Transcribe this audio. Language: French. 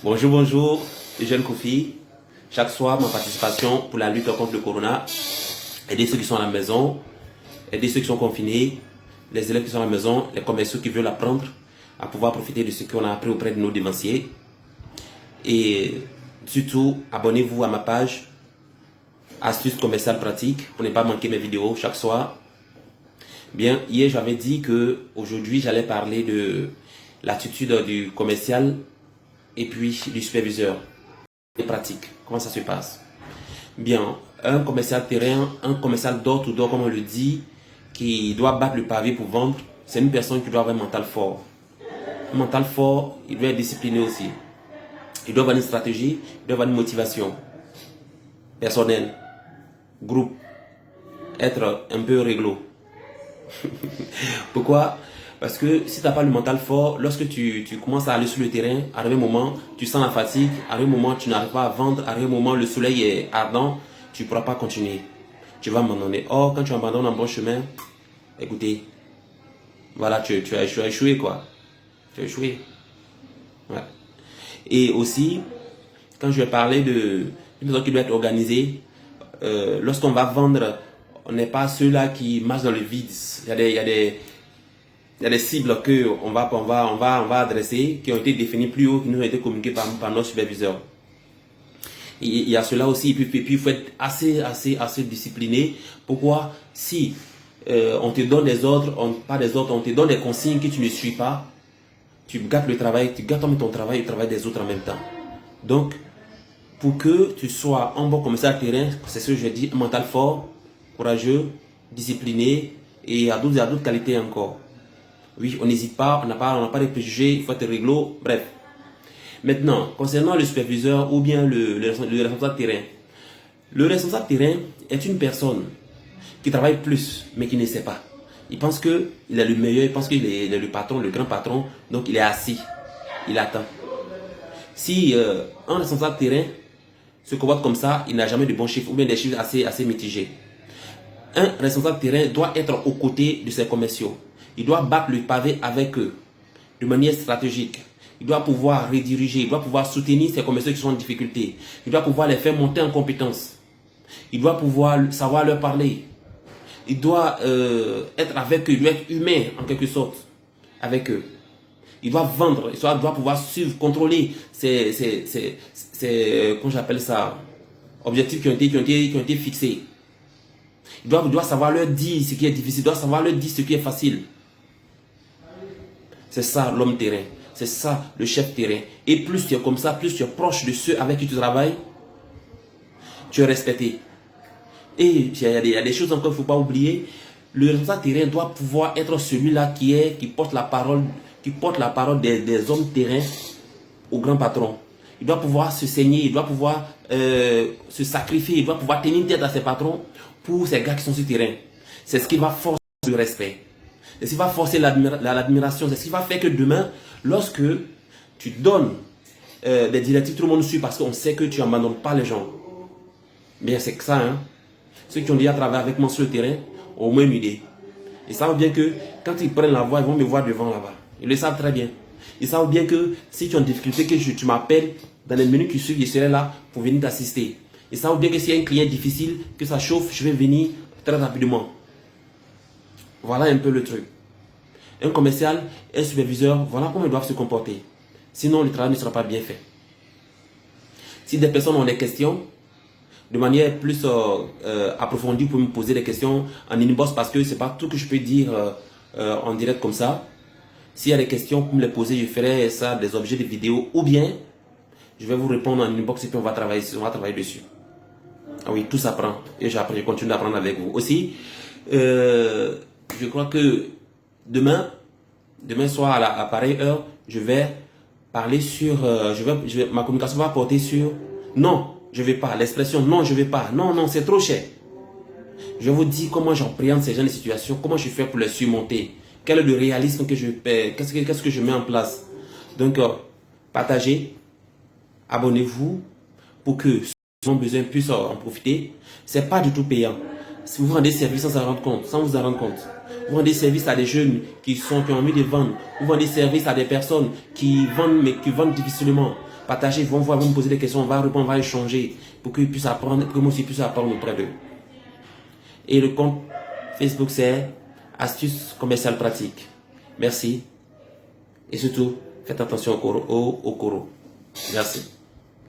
Bonjour, bonjour, les jeunes Kofi. Chaque soir, ma participation pour la lutte contre le corona. Aider ceux qui sont à la maison, aider ceux qui sont confinés, les élèves qui sont à la maison, les commerciaux qui veulent apprendre à pouvoir profiter de ce qu'on a appris auprès de nos dévanciers. Et surtout, abonnez-vous à ma page Astuces commerciales pratiques pour ne pas manquer mes vidéos chaque soir. Bien, hier j'avais dit que aujourd'hui j'allais parler de l'attitude du commercial et puis du superviseur. Les pratiques, comment ça se passe? Bien, un commercial terrain, un commercial door to door comme on le dit, qui doit battre le pavé pour vendre, c'est une personne qui doit avoir un mental fort. Un mental fort, il doit être discipliné aussi. Il doit avoir une stratégie, il doit avoir une motivation personnelle, groupe, être un peu réglo. Pourquoi? Parce que si tu n'as pas le mental fort, lorsque tu commences à aller sur le terrain, à un moment, tu sens la fatigue, à un moment, tu n'arrives pas à vendre, à un moment, le soleil est ardent, tu ne pourras pas continuer. Tu vas abandonner. Or, quand tu abandonnes un bon chemin, écoutez, voilà, tu as échoué, quoi. Tu as échoué. Ouais. Et aussi, quand je vais parler d'une personne qui doit être organisée, lorsqu'on va vendre, on n'est pas ceux-là qui marchent dans le vide. Il y a des cibles qu'on va adresser, qui ont été définies plus haut, qui nous ont été communiquées par nos superviseurs. Il y a cela aussi, puis il faut être assez discipliné. Pourquoi? Si on te donne des ordres, pas des ordres, on te donne des consignes que tu ne suis pas, tu gâtes le travail, tu gâtes ton travail et le travail des autres en même temps. Donc, pour que tu sois un bon commercial terrain, c'est ce que je dis, un mental fort, courageux, discipliné, et il y a d'autres qualités encore. Oui, on n'hésite pas, on n'a pas de préjugés, il faut être réglo, bref. Maintenant, concernant le superviseur ou bien le responsable terrain. Le responsable terrain est une personne qui travaille plus, mais qui ne sait pas. Il pense qu'il est le meilleur, il pense qu'il est le patron, le grand patron, donc il est assis, il attend. Si un responsable terrain se comporte comme ça, il n'a jamais de bons chiffres ou bien des chiffres assez mitigés. Un responsable terrain doit être aux côtés de ses commerciaux. Il doit battre le pavé avec eux de manière stratégique. Il doit pouvoir rediriger, il doit pouvoir soutenir ses commerciaux qui sont en difficulté. Il doit pouvoir les faire monter en compétence. Il doit pouvoir savoir leur parler. Il doit être avec eux, il doit être humain en quelque sorte avec eux. Il doit vendre, il doit pouvoir suivre, contrôler comment j'appelle ça, objectifs qui ont été fixés. Il doit savoir leur dire ce qui est difficile, il doit savoir leur dire ce qui est facile. C'est ça l'homme terrain, c'est ça le chef terrain. Et plus tu es comme ça, plus tu es proche de ceux avec qui tu travailles, tu es respecté. Et il y a des choses encore qu'il ne faut pas oublier. Le responsable terrain doit pouvoir être celui-là qui porte la parole des hommes terrain au grand patron. Il doit pouvoir se saigner, il doit pouvoir se sacrifier, il doit pouvoir tenir tête à ses patrons pour ces gars qui sont sur le terrain. C'est ce qui va forcer le respect. C'est ce qui va forcer l'admiration. C'est ce qui va faire que demain, lorsque tu donnes des directives, tout le monde suit parce qu'on sait que tu n'abandonnes pas les gens. Bien, c'est que ça, hein. Ceux qui ont déjà travaillé avec moi sur le terrain ont au moins une idée. Ils savent bien que quand ils prennent la voie, ils vont me voir devant là-bas. Ils le savent très bien. Ils savent bien que si tu es en difficulté, que tu m'appelles, dans les minutes qui suivent, je serai là pour venir t'assister. Ils savent bien que s'il y a un client difficile, que ça chauffe, je vais venir très rapidement. Voilà un peu le truc. Un commercial, un superviseur, voilà comment ils doivent se comporter. Sinon, le travail ne sera pas bien fait. Si des personnes ont des questions, de manière plus approfondie, vous pouvez me poser des questions en inbox parce que ce n'est pas tout que je peux dire en direct comme ça. S'il y a des questions, vous me les poser, je ferai ça des objets de vidéo ou bien je vais vous répondre en inbox et puis on va travailler dessus. Ah oui, tout s'apprend et je continue d'apprendre avec vous. Aussi, je crois que demain soir à pareille heure, je vais parler sur, ma communication va porter sur non. Je ne vais pas. L'expression non, je ne vais pas. Non, non, c'est trop cher. Je vous dis comment j'appréhende ces genre de situations, comment je fais pour les surmonter. Quel est le réalisme que je fais, qu'est-ce que je mets en place. Donc, partagez, abonnez-vous pour que ceux qui ont besoin puissent en profiter. Ce n'est pas du tout payant. Si vous rendez service sans vous en rendre compte. Vous rendez service à des jeunes qui ont envie de vendre. Vous rendez service à des personnes qui vendent, mais qui vendent difficilement. Partagez, vont voir, vont me poser des questions, on va répondre, on va échanger pour qu'ils puissent apprendre, pour que moi aussi puisse apprendre auprès d'eux. Et le compte Facebook, c'est Astuces commerciales pratiques. Merci. Et surtout, faites attention au coro. Merci.